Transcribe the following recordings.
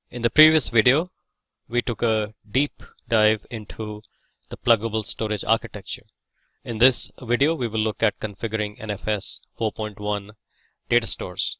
In the previous video, we took a deep dive into the pluggable storage architecture. In this video, we will look at configuring NFS 4.1 data stores.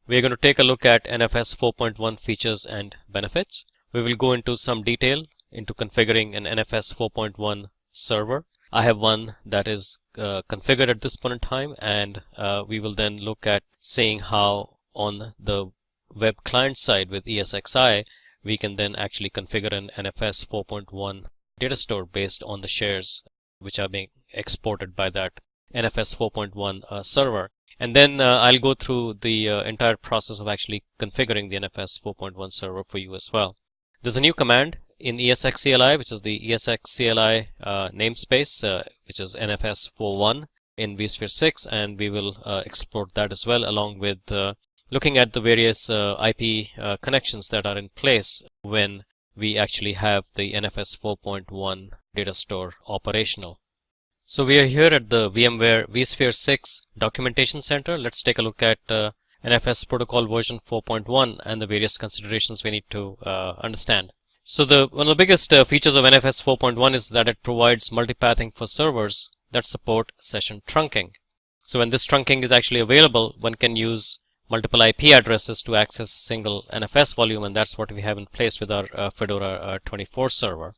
We are going to take a look at NFS 4.1 features and benefits. We will go into some detail into configuring an NFS 4.1 server. I have one that is configured at this point in time, and we will then look at seeing how on the web client side with ESXi we can then actually configure an NFS 4.1 data store based on the shares which are being exported by that NFS 4.1 server. And then I'll go through the entire process of actually configuring the NFS 4.1 server for you as well. There's a new command in ESXCLI, which is the ESXCLI namespace, which is NFS 4.1 in vSphere 6, and we will explore that as well, along with looking at the various IP connections that are in place when we actually have the NFS 4.1 data store operational. So we are here at the VMware vSphere 6 Documentation Center. Let's take a look at NFS protocol version 4.1 and the various considerations we need to understand. So one of the biggest features of NFS 4.1 is that it provides multipathing for servers that support session trunking. So when this trunking is actually available, one can use multiple IP addresses to access a single NFS volume, and that's what we have in place with our Fedora 24 server.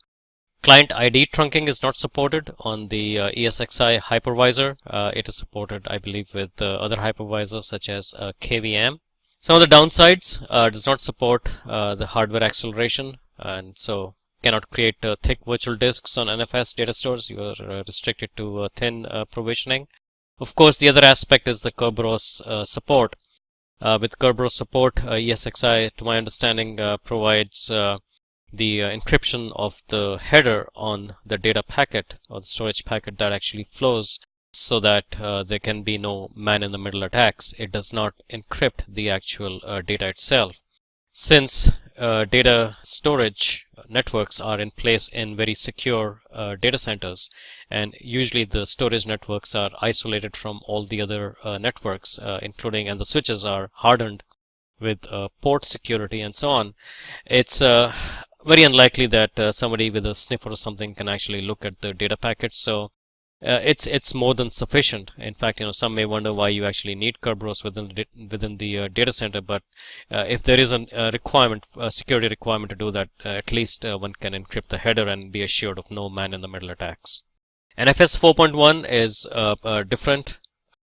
Client ID trunking is not supported on the ESXi hypervisor. It is supported, I believe, with other hypervisors such as KVM. Some of the downsides does not support the hardware acceleration, and so cannot create thick virtual disks on NFS data stores. You are restricted to thin provisioning. Of course, the other aspect is the Kerberos support. With Kerberos support, ESXi, to my understanding, provides the encryption of the header on the data packet or the storage packet that actually flows, so that there can be no man-in-the-middle attacks. It does not encrypt the actual data itself. Since data storage networks are in place in very secure data centers, and usually the storage networks are isolated from all the other networks, including, and the switches are hardened with port security and so on, it's very unlikely that somebody with a sniffer or something can actually look at the data packets. So it's more than sufficient. In fact, some may wonder why you actually need Kerberos within the data center. But if there is a requirement, a security requirement to do that, at least one can encrypt the header and be assured of no man-in-the-middle attacks. NFS 4.1 is different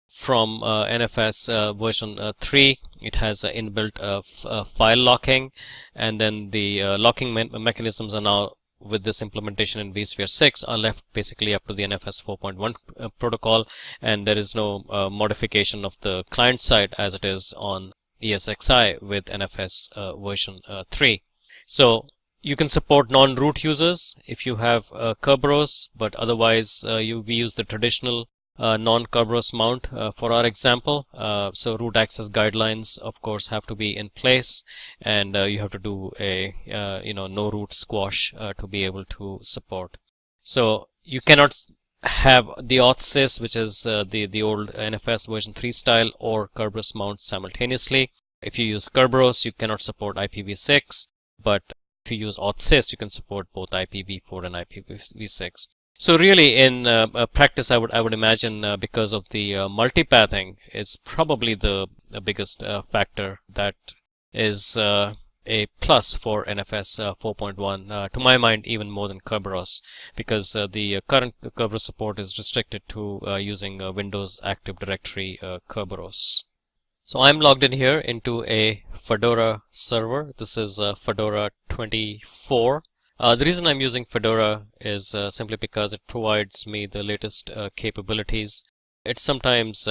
from NFS version 3. It has inbuilt file locking, and then the locking mechanisms are now, with this implementation in vSphere 6, are left basically up to the NFS 4.1 protocol, and there is no modification of the client side as it is on ESXi with NFS version 3. So you can support non-root users if you have Kerberos, but otherwise we use the traditional non-Kerberos mount for our example. So root access guidelines, of course, have to be in place, and you have to do a no root squash to be able to support. So you cannot have the auth.sys, which is the old NFS version 3 style, or Kerberos mounts simultaneously. If you use Kerberos, you cannot support IPv6, but if you use auth.sys, you can support both IPv4 and IPv6. So really, in practice, I would imagine because of the multipathing, it's probably the biggest factor that is a plus for NFS 4.1. To my mind, even more than Kerberos, because the current Kerberos support is restricted to using Windows Active Directory Kerberos. So I'm logged in here into a Fedora server. This is Fedora 24. The reason I'm using Fedora is simply because it provides me the latest capabilities. It's sometimes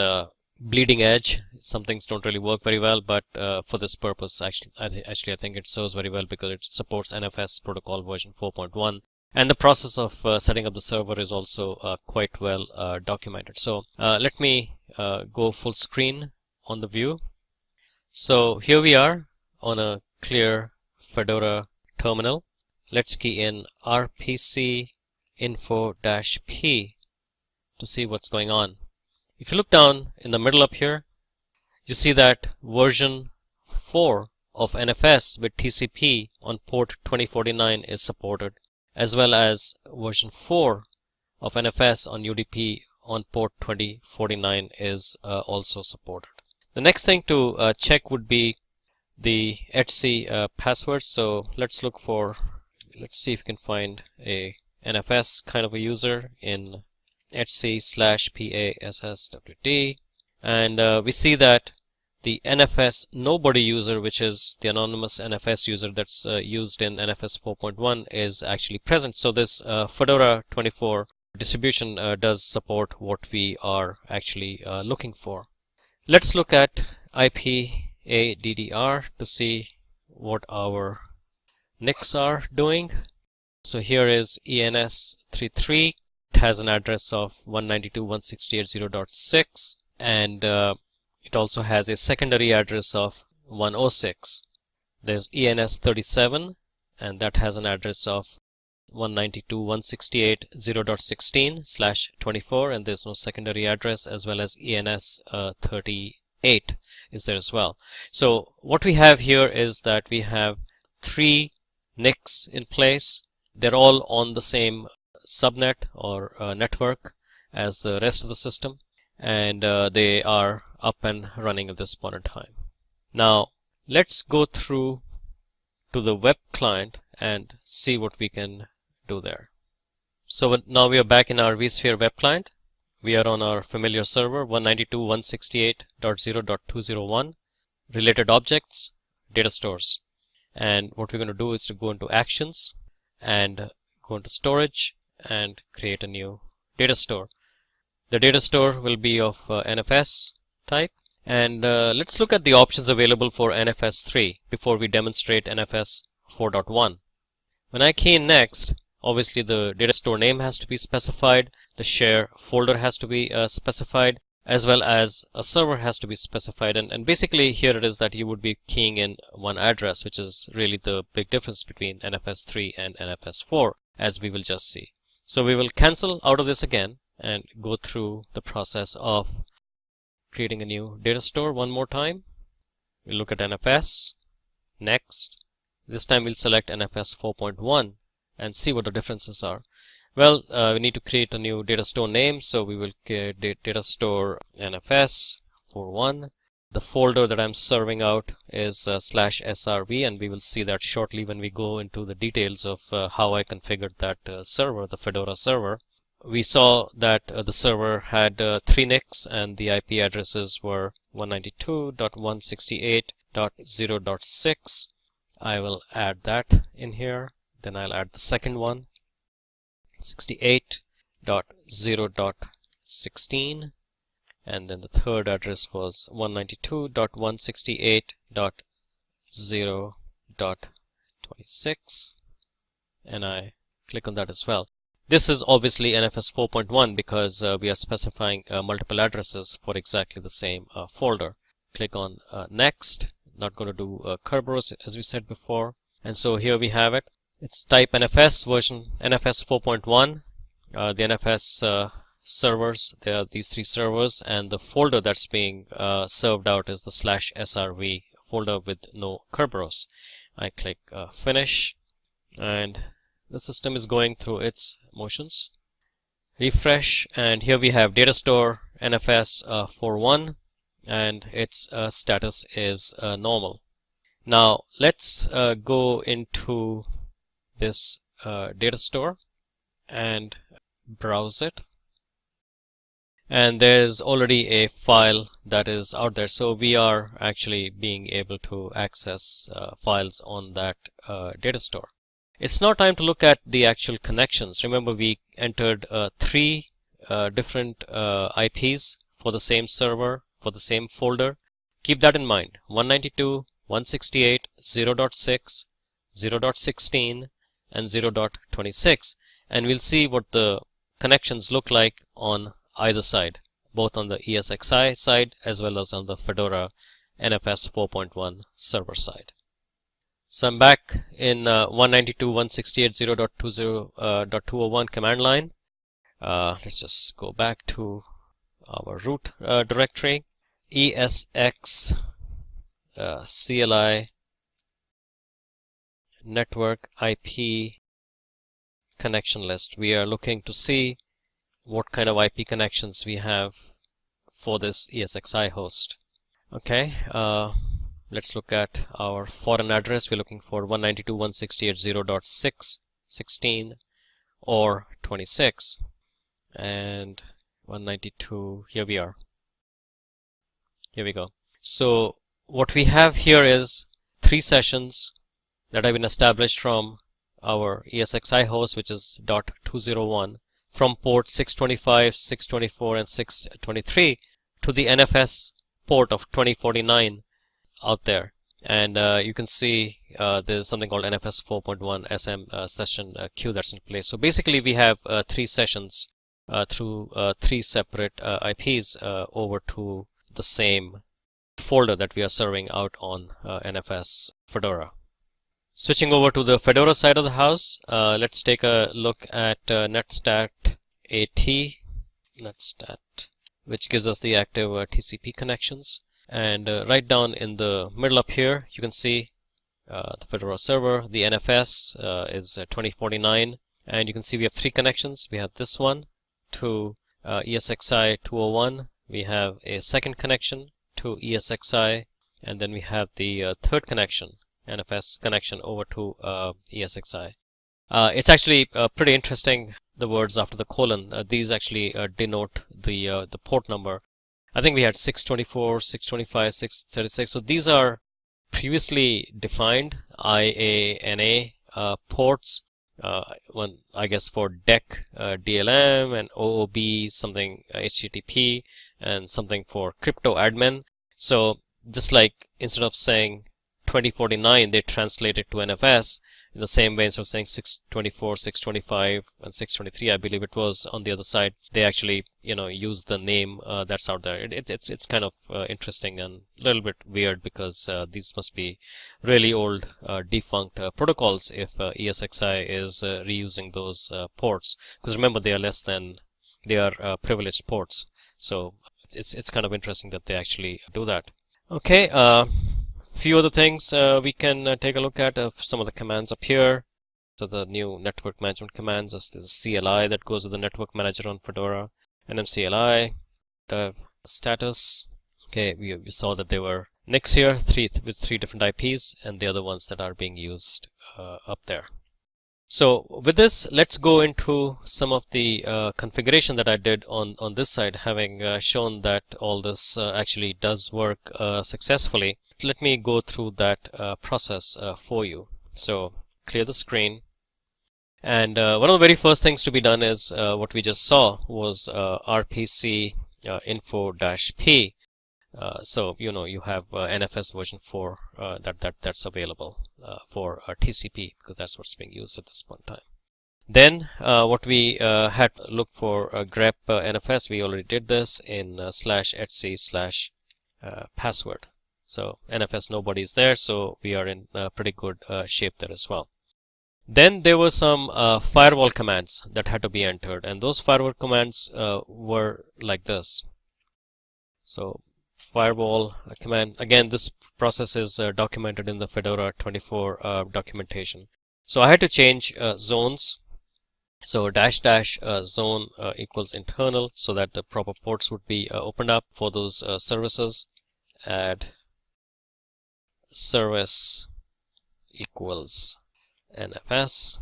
bleeding edge. Some things don't really work very well, but for this purpose, actually, I think it serves very well because it supports NFS protocol version 4.1. And the process of setting up the server is also quite well documented. So let me go full screen on the view. So here we are on a clear Fedora terminal. Let's key in rpc info-p to see what's going on. If you look down in the middle up here, you see that version 4 of NFS with TCP on port 2049 is supported, as well as version 4 of NFS on UDP on port 2049 is also supported. The next thing to check would be the etc password. So let's see if we can find a NFS kind of a user in etc/PASSWD, and we see that the NFS nobody user, which is the anonymous NFS user that's used in NFS 4.1, is actually present. So this Fedora 24 distribution does support what we are actually looking for. Let's look at IPADDR to see what our NICs are doing. So here is ENS33. It has an address of 192.168.0.6, and it also has a secondary address of 106. There's ENS37, and that has an address of 192.168.0.16/24, and there's no secondary address, as well as ENS38 is there as well. So what we have here is that we have 3 NICs in place. They're all on the same subnet or network as the rest of the system, and they are up and running at this point in time. Now let's go through to the web client and see what we can do there. So now we are back in our vSphere web client. We are on our familiar server 192.168.0.201, related objects, data stores. And what we're going to do is to go into actions and go into storage and create a new data store. The data store will be of NFS type, and let's look at the options available for NFS 3 before we demonstrate NFS 4.1. When I key in next, obviously the data store name has to be specified, the share folder has to be specified, as well as a server has to be specified, and basically here it is that you would be keying in one address, which is really the big difference between NFS 3 and NFS 4, as we will just see. So we will cancel out of this again and go through the process of creating a new data store one more time. We'll look at NFS, next. This time we'll select NFS 4.1 and see what the differences are. Well, we need to create a new data store name, so we will create data store NFS 4.1. The folder that I'm serving out is /srv, and we will see that shortly when we go into the details of how I configured that server, the Fedora server. We saw that the server had 3 NICs, and the IP addresses were 192.168.0.6. I will add that in here. Then I'll add the second one, 68.0.16, and then the third address was 192.168.0.26, and I click on that as well. This is obviously NFS 4.1 because we are specifying multiple addresses for exactly the same folder. Click on next. Not going to do Kerberos as we said before, and so here we have it. It's type NFS, version NFS 4.1. The NFS servers, there are these 3 servers, and the folder that's being served out is the /srv folder with no Kerberos. I click finish, and the system is going through its motions. Refresh, and here we have data store NFS 4.1, and its status is normal. Now let's go into this data store and browse it, and there's already a file that is out there, so we are actually being able to access files on that data store. It's now time to look at the actual connections. Remember, we entered 3 different IPs for the same server, for the same folder. Keep that in mind: 192.168.0.6, 0.16, and 0.26, and we'll see what the connections look like on either side, both on the ESXi side as well as on the Fedora NFS 4.1 server side. So I'm back in 192.168.0.201 command line. Let's just go back to our root directory, ESX CLI network IP connection list. We are looking to see what kind of IP connections we have for this ESXi host. Okay, let's look at our foreign address. We're looking for 192.168.0.6, 16, or 26, and 192. Here we are. Here we go. So what we have here is 3 sessions that have been established from our ESXi host, which is .201, from port 625, 624, and 623 to the NFS port of 2049 out there. And you can see there's something called NFS 4.1 SM session queue that's in place. So basically we have 3 sessions through 3 separate IPs over to the same folder that we are serving out on NFS Fedora. Switching over to the Fedora side of the house, let's take a look at netstat AT, which gives us the active TCP connections. And right down in the middle up here, you can see the Fedora server. The NFS is 2049, and you can see we have 3 connections. We have this one to ESXi 201. We have a second connection to ESXi, and then we have the third connection, NFS connection, over to ESXi. It's actually pretty interesting, the words after the colon. These actually denote the port number. I think we had 624, 625, 636. So these are previously defined IANA ports. One, I guess, for DEC DLM, and OOB something HTTP, and something for crypto admin. So just like instead of saying 2049, they translate it to NFS in the same way. Instead of saying 624, 625, and 623, I believe it was on the other side, they actually use the name that's out there. It's kind of interesting and a little bit weird, because these must be really old defunct protocols if ESXi is reusing those ports, because remember, they are privileged ports. So it's kind of interesting that they actually do that. Okay, few other things we can take a look at. Some of the commands up here. So the new network management commands. There's CLI that goes with the network manager on Fedora, NMCLI, dev status. Okay, we saw that there were NICs here, with 3 different IPs, and the other ones that are being used up there. So with this, let's go into some of the configuration that I did on this side, having shown that all this actually does work successfully. Let me go through that process for you. So clear the screen, and one of the very first things to be done is what we just saw was RPC info-p. So you have NFS version 4 that's available for TCP, because that's what's being used at this point in time. Then what we had to look for grep NFS. We already did this in /etc/password. So NFS nobody is there, so we are in pretty good shape there as well. Then there were some firewall commands that had to be entered, and those firewall commands were like this. So firewall command, again, this process is documented in the Fedora 24 documentation. So I had to change zones. So --zone equals internal, so that the proper ports would be opened up for those services. Add service equals NFS,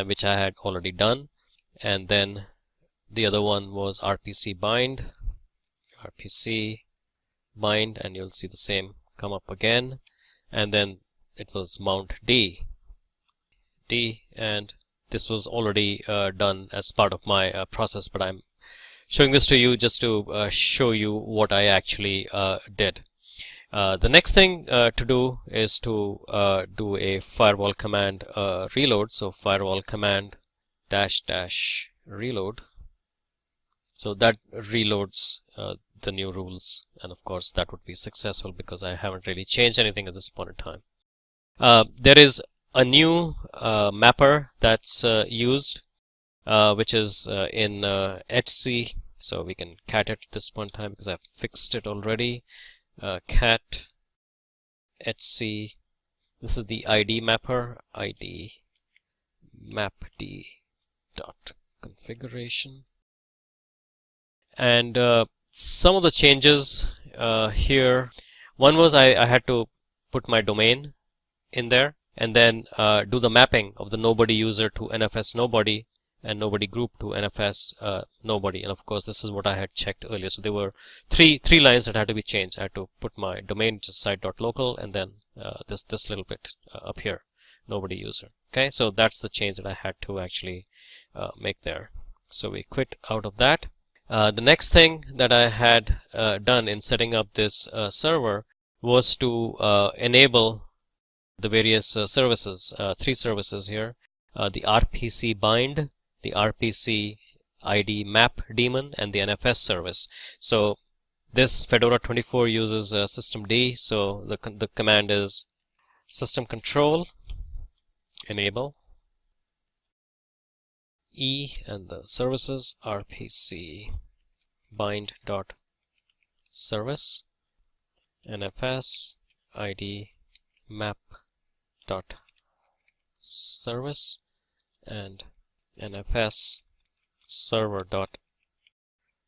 which I had already done. And then the other one was RPC bind, and you'll see the same come up again. And then it was mount D, and this was already done as part of my process, but I'm showing this to you just to show you what I actually did. The next thing to do is to do a firewall command reload. So firewall command --reload. So that reloads the new rules, and of course that would be successful because I haven't really changed anything at this point in time. There is a new mapper that's used, which is in etc. So we can cat it at this point in time because I've fixed it already. Cat etc. This is the ID mapper, ID mapd dot configuration. And some of the changes here, one was I had to put my domain in there and then do the mapping of the nobody user to NFS nobody and nobody group to NFS nobody. And of course this is what I had checked earlier. So there were three lines that had to be changed. I had to put my domain, just site.local, and then this little bit up here, nobody user. Okay, so that's the change that I had to actually make there. So we quit out of that. The next thing that I had done in setting up this server was to enable the various services, three services here, the RPC bind, the RPC ID map daemon, and the NFS service. So this Fedora 24 uses systemd, so the command is system control enable E and the services RPC bind dot service NFS ID map dot service and NFS server dot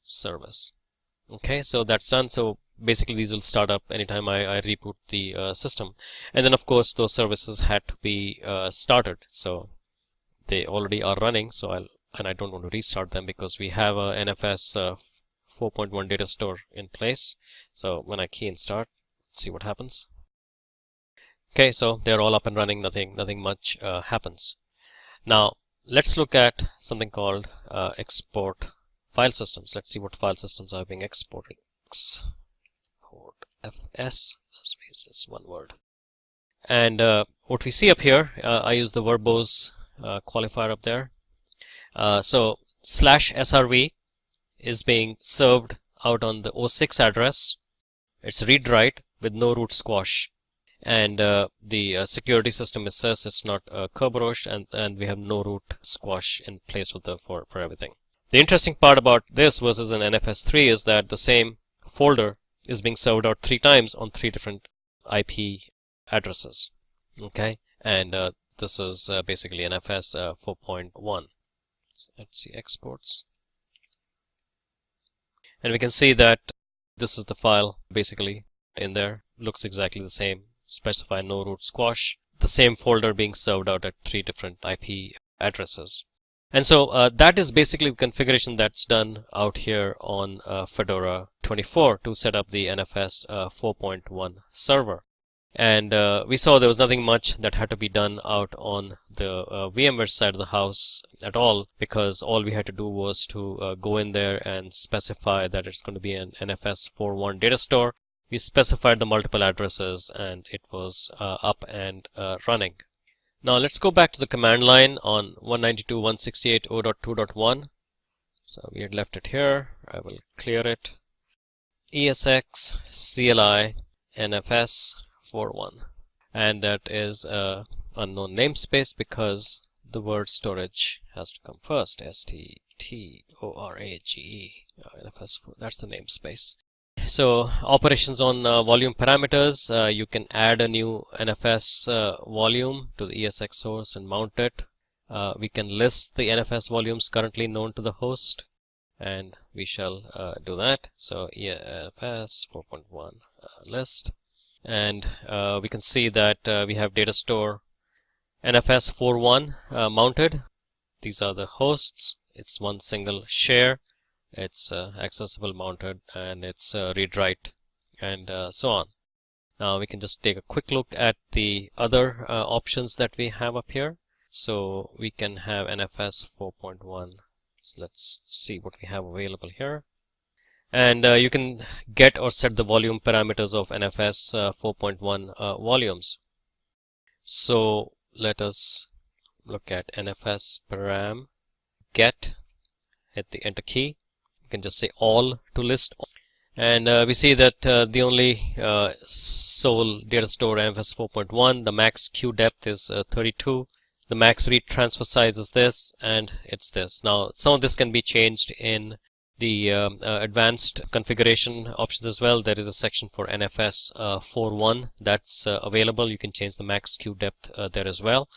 service. Okay, so that's done. So basically these will start up anytime I reboot the system, and then of course those services had to be started, so they already are running. So I don't want to restart them because we have a NFS 4.1 data store in place. So when I key in start, see what happens. Okay, so they're all up and running. Nothing much happens. Now let's look at something called export file systems. Let's see what file systems are being exported. Export FS, this is one word. And what we see up here, I use the verbose qualifier up there. So /srv is being served out on the 06 address. It's read write with no root squash, and the security system says it's not Kerberos, and we have no root squash in place with the for everything. The interesting part about this versus an NFS3 is that the same folder is being served out 3 times on 3 different IP addresses. Okay, and this is basically NFS 4.1. Let's see exports, and we can see that this is the file basically in there. Looks exactly the same. Specify no root squash. The same folder being served out at 3 different IP addresses. And so that is basically the configuration that's done out here on Fedora 24 to set up the NFS 4.1 server. And we saw there was nothing much that had to be done out on the VMware side of the house at all, because all we had to do was to go in there and specify that it's going to be an NFS 4.1 data store. We specified the multiple addresses and it was up and running. Now let's go back to the command line on 192.168.0.2.1. So we had left it here. I will clear it. ESX CLI NFS 4.1, and that is a unknown namespace because the word storage has to come first. STTORAGE NFS 4, that's the namespace. So operations on volume parameters, you can add a new NFS volume to the ESX source and mount it. We can list the NFS volumes currently known to the host, and we shall do that. So NFS 4.1 list, and we can see that we have data store NFS 4.1 mounted. These are the hosts. It's one single share. It's accessible, mounted, and it's read write, and so on. Now we can just take a quick look at the other options that we have up here. So we can have NFS 4.1. So let's see what we have available here. And you can get or set the volume parameters of NFS 4.1 volumes. So let us look at NFS param get, hit the enter key. You can just say all to list, and we see that the only sole data store NFS 4.1, the max queue depth is 32, the max read transfer size is this, and it's this. Now some of this can be changed in the advanced configuration options as well. There is a section for NFS 4.1 that's available. You can change the max queue depth there as well,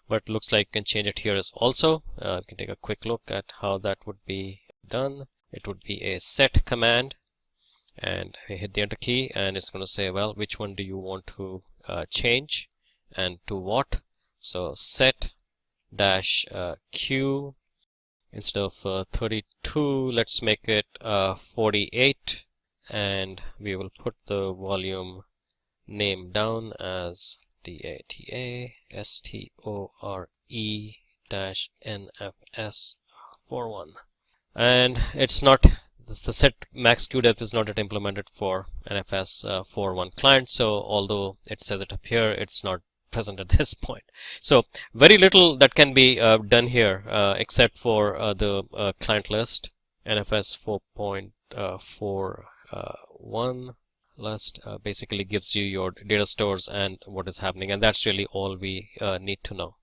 but looks like you can change it here as also. You can take a quick look at how that would be done. It would be a set command, and we hit the enter key, and it's going to say, well, which one do you want to change and to what? So set dash queue, instead of 32, let's make it 48, and we will put the volume name down as DATASTORE-NFS 4.1. And it's not, the set max queue depth is not yet implemented for NFS 4.1 client, so although it says it up here, it's not present at this point. So very little that can be done here except for the client list. NFS 4.41 list basically gives you your data stores and what is happening, and that's really all we need to know.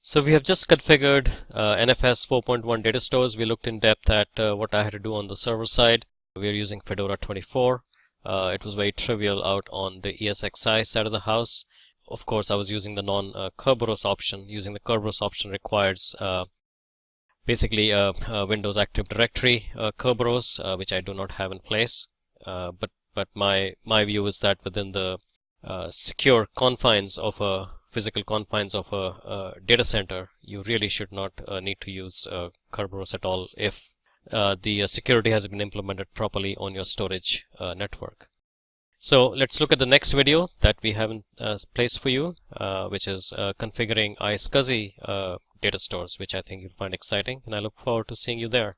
So we have just configured NFS 4.1 data stores. We looked in depth at what I had to do on the server side. We are using Fedora 24. It was very trivial out on the ESXi side of the house. Of course, I was using the non-Kerberos option. Using the Kerberos option requires basically a Windows Active Directory Kerberos, which I do not have in place. But my view is that within the secure confines of a physical confines of a data center, you really should not need to use Kerberos at all if the security has been implemented properly on your storage network. So let's look at the next video that we have in place for you, which is configuring iSCSI data stores, which I think you'll find exciting, and I look forward to seeing you there.